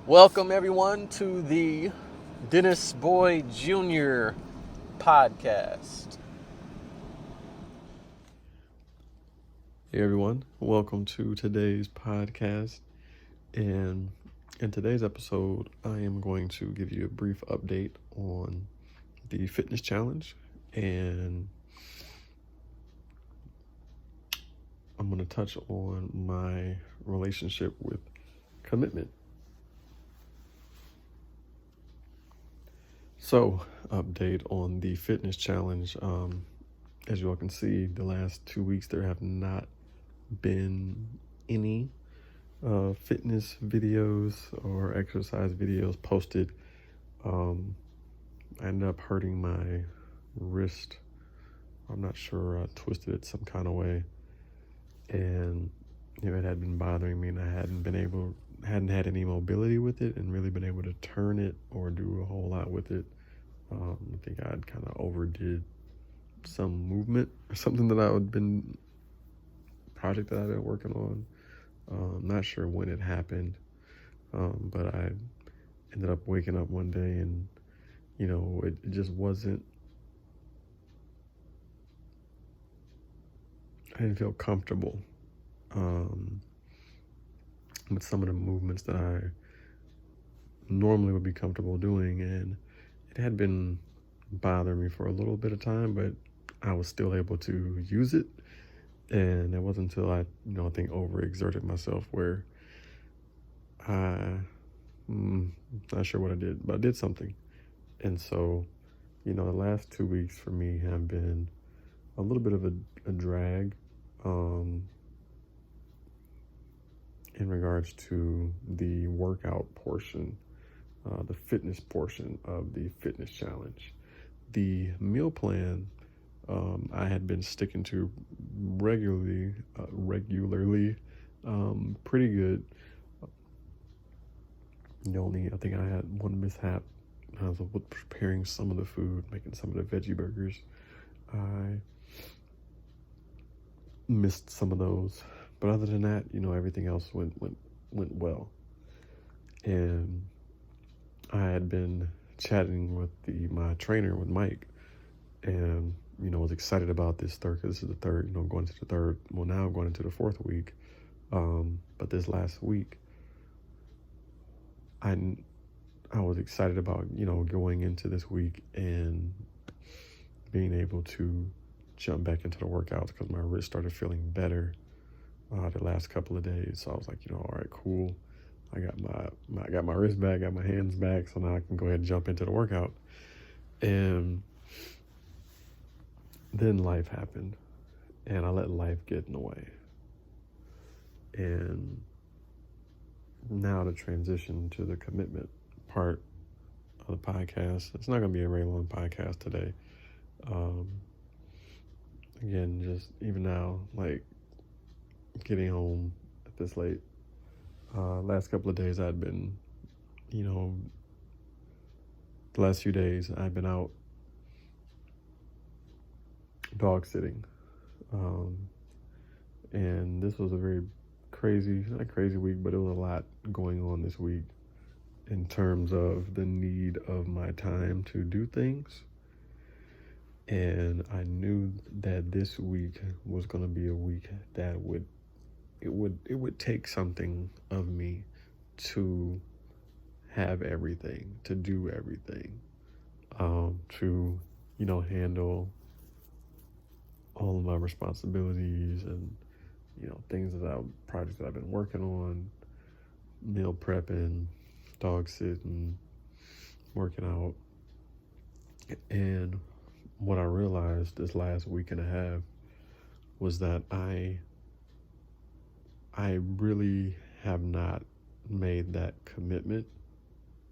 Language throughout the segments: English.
Welcome, everyone, to the Dennis Boy Jr. podcast. Hey, everyone. Welcome to today's podcast. And in today's episode, I am going to give you a brief update on the fitness challenge. And I'm going to touch on my relationship with commitment. So, update on the fitness challenge. As you all can see, the last 2 weeks there have not been any fitness videos or exercise videos posted. I ended up hurting my wrist. I'm not sure, I twisted it some kind of way, and it had been bothering me, and I hadn't had any mobility with it, and really been able to turn it or do a whole lot with it. I think I'd kind of overdid some movement or something that I'd been working on. Not sure when it happened, but I ended up waking up one day and, it just wasn't, I didn't feel comfortable with some of the movements that I normally would be comfortable doing, and it had been bothering me for a little bit of time, but I was still able to use it. And it wasn't until I think overexerted myself where not sure what I did, but I did something. And so, the last 2 weeks for me have been a little bit of a drag in regards to the workout portion, the fitness portion of the fitness challenge. The meal plan I had been sticking to regularly, pretty good. I think I had one mishap. I was preparing some of the food, making some of the veggie burgers. I missed some of those, but other than that, everything else went well. And I had been chatting with my trainer, with Mike, and was excited about this third, because this is the third, going into the third, now I'm going into the fourth week. But this last week, I was excited about, going into this week and being able to jump back into the workouts, because my wrist started feeling better the last couple of days. So I was like, all right, cool. I got my wrist back, got my hands back, so now I can go ahead and jump into the workout. And then life happened, and I let life get in the way. And now to transition to the commitment part of the podcast. It's not going to be a very long podcast today. Again, just even now, like getting home at this late. Last couple of days I'd been, the last few days I've been out dog sitting. And this was a very not crazy week, but it was a lot going on this week in terms of the need of my time to do things. And I knew that this week was going to be a week that it would take something of me to have everything, to do everything, to, handle all of my responsibilities and, things projects that I've been working on, meal prepping, dog sitting, working out. And what I realized this last week and a half was that I really have not made that commitment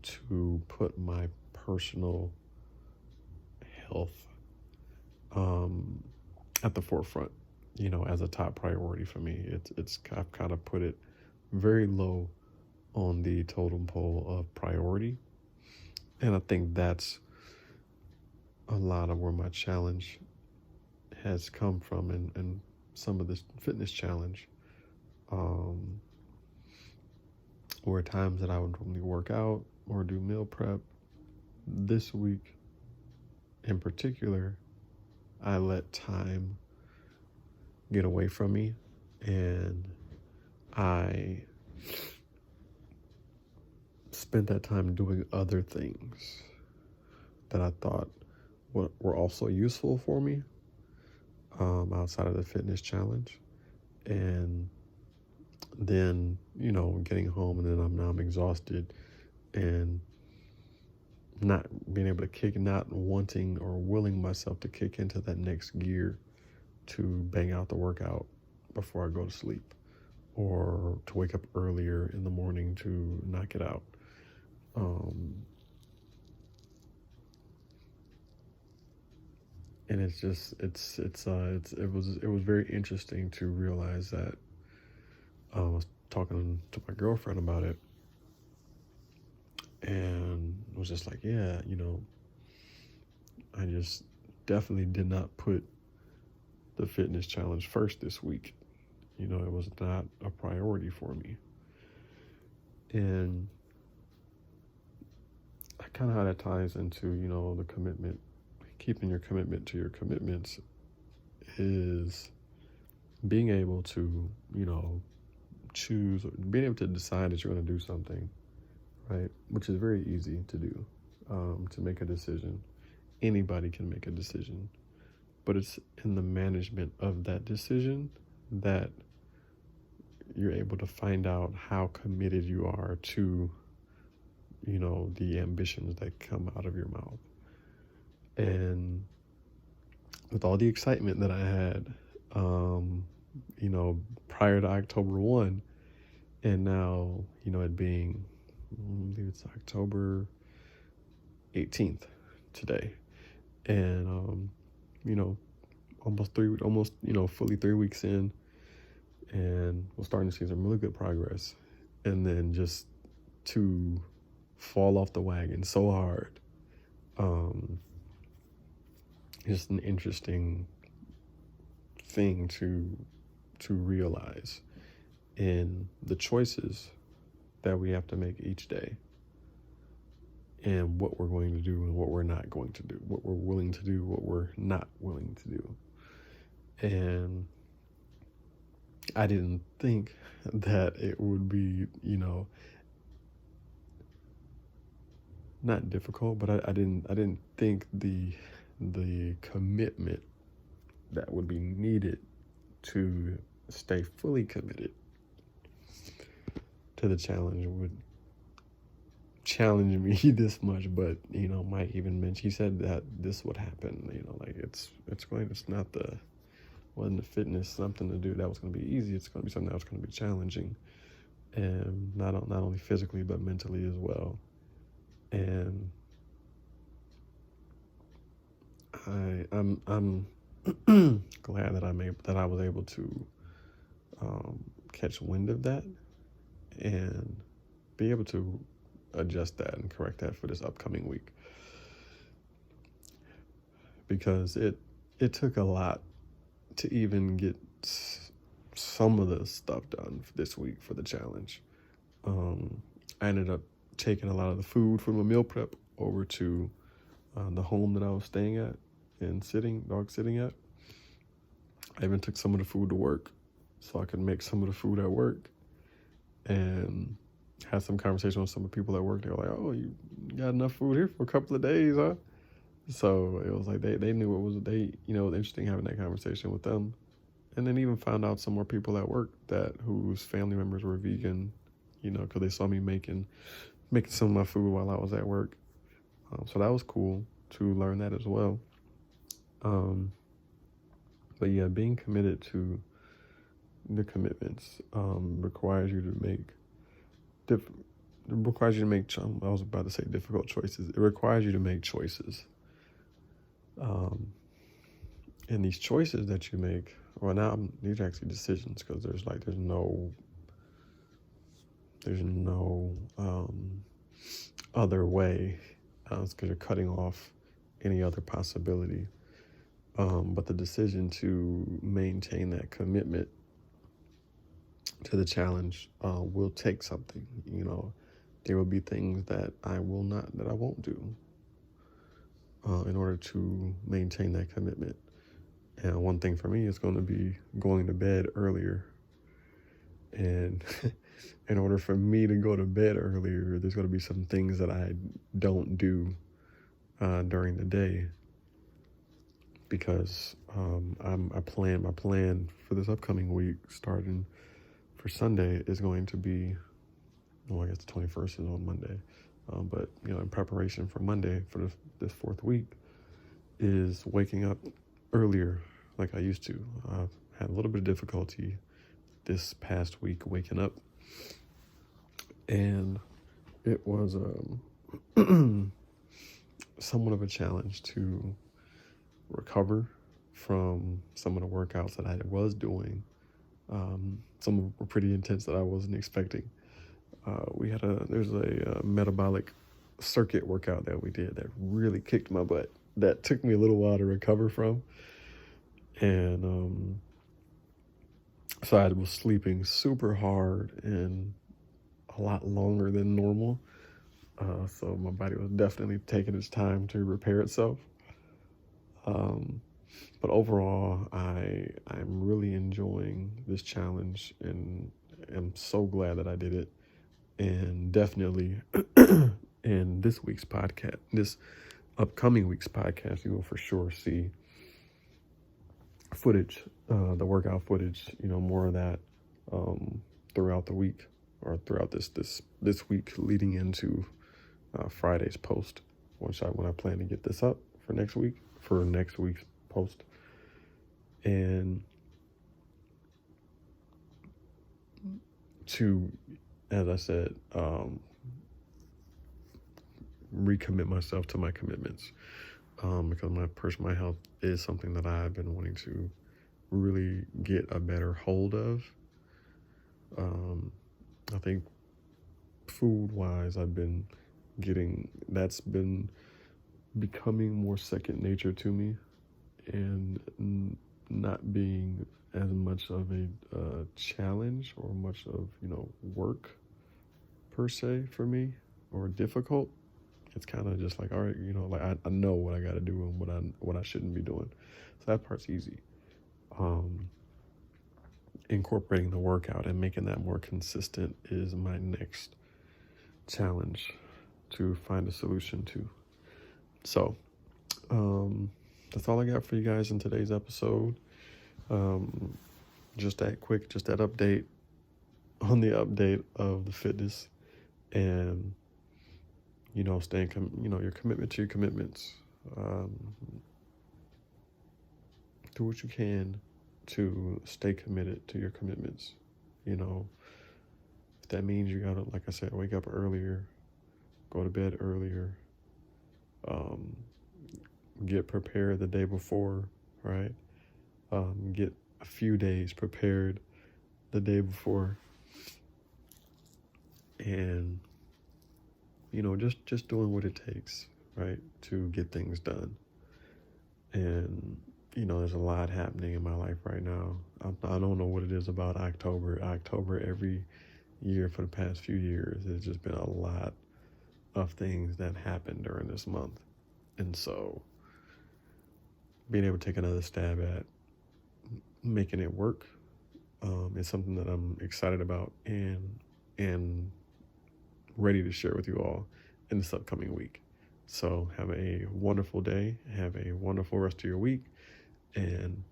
to put my personal health at the forefront, as a top priority for me. I've kind of put it very low on the totem pole of priority. And I think that's a lot of where my challenge has come from, and some of this fitness challenge. were times that I would normally work out or do meal prep. This week in particular, I let time get away from me, and I spent that time doing other things that I thought were also useful for me, outside of the fitness challenge. And then, getting home, and then I'm exhausted and not being able to not wanting or willing myself to kick into that next gear to bang out the workout before I go to sleep, or to wake up earlier in the morning to knock it out. And it was very interesting to realize that. I was talking to my girlfriend about it, and was just like, yeah, I just definitely did not put the fitness challenge first this week. It was not a priority for me. And kind of how that ties into, the commitment, keeping your commitment to your commitments, is being able to, choose, being able to decide that you're going to do something, right? Which is very easy to do, to make a decision. Anybody can make a decision, but it's in the management of that decision that you're able to find out how committed you are to, the ambitions that come out of your mouth. And with all the excitement that I had, prior to October 1, and now, it being, I believe it's October 18th today. And, fully 3 weeks in, and we're starting to see some really good progress. And then just to fall off the wagon so hard, just an interesting thing to realize in the choices that we have to make each day, and what we're going to do and what we're not going to do, what we're willing to do, what we're not willing to do. And I didn't think that it would be, not difficult, but I didn't think the commitment that would be needed to stay fully committed to the challenge would challenge me this much. But Mike even mentioned, he said that this would happen, it's not wasn't the fitness something to do that was going to be easy. It's going to be something that was going to be challenging, and not only physically but mentally as well. And I'm glad that I was able to catch wind of that and be able to adjust that and correct that for this upcoming week, because it took a lot to even get some of the stuff done this week for the challenge. I ended up taking a lot of the food from a meal prep over to the home that I was staying at and dog sitting at. I even took some of the food to work so I could make some of the food at work, and had some conversation with some of the people at work. They were like, "Oh, you got enough food here for a couple of days, huh?" So it was like they knew it was it was interesting having that conversation with them. And then even found out some more people at work whose family members were vegan, because they saw me making some of my food while I was at work. So that was cool to learn that as well. But yeah, being committed to the commitments requires you to make I was about to say difficult choices. It requires you to make choices. And these choices that you make, these are actually decisions, because there's no other way, because you're cutting off any other possibility. But the decision to maintain that commitment to the challenge will take something. There will be things that I won't do in order to maintain that commitment. And one thing for me is going to be going to bed earlier. And in order for me to go to bed earlier, there's going to be some things that I don't do during the day, because my plan for this upcoming week, starting for Sunday, is going to be, well, I guess the 21st is on Monday, but in preparation for Monday for this fourth week, is waking up earlier like I used to. I've had a little bit of difficulty this past week waking up, and it was somewhat of a challenge to recover from some of the workouts that I was doing. Some were pretty intense that I wasn't expecting. There's a metabolic circuit workout that we did that really kicked my butt, that took me a little while to recover from. And so I was sleeping super hard and a lot longer than normal. So my body was definitely taking its time to repair itself. But overall, I'm really enjoying this challenge, and am so glad that I did it. And definitely in this upcoming week's podcast, you will for sure see footage, the workout footage, more of that throughout the week, or throughout this week leading into Friday's post, when I plan to get this up for next week's post. And to, as I said, recommit myself to my commitments, because my health is something that I've been wanting to really get a better hold of. I think food-wise, that's been becoming more second nature to me, and not being as much of a challenge or much of work per se for me, or difficult. It's kind of just like, all right, like I know what I got to do and what I shouldn't be doing. So that part's easy. Incorporating the workout and making that more consistent is my next challenge to find a solution to. So that's all I got for you guys in today's episode. Just that update on the update of the fitness, and staying your commitment to your commitments. Do what you can to stay committed to your commitments. If that means you gotta, like I said, wake up earlier, go to bed earlier, get prepared the day before, right? Get a few days prepared the day before, and just doing what it takes, right, to get things done. And there's a lot happening in my life right now. I don't know what it is about October every year for the past few years. There's just been a lot of things that happened during this month, and so being able to take another stab at making it work is something that I'm excited about and ready to share with you all in this upcoming week. So have a wonderful day, have a wonderful rest of your week, and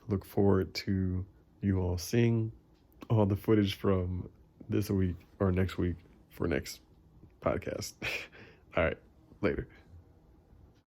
look forward to you all seeing all the footage from this week or next week for next podcast. All right, later.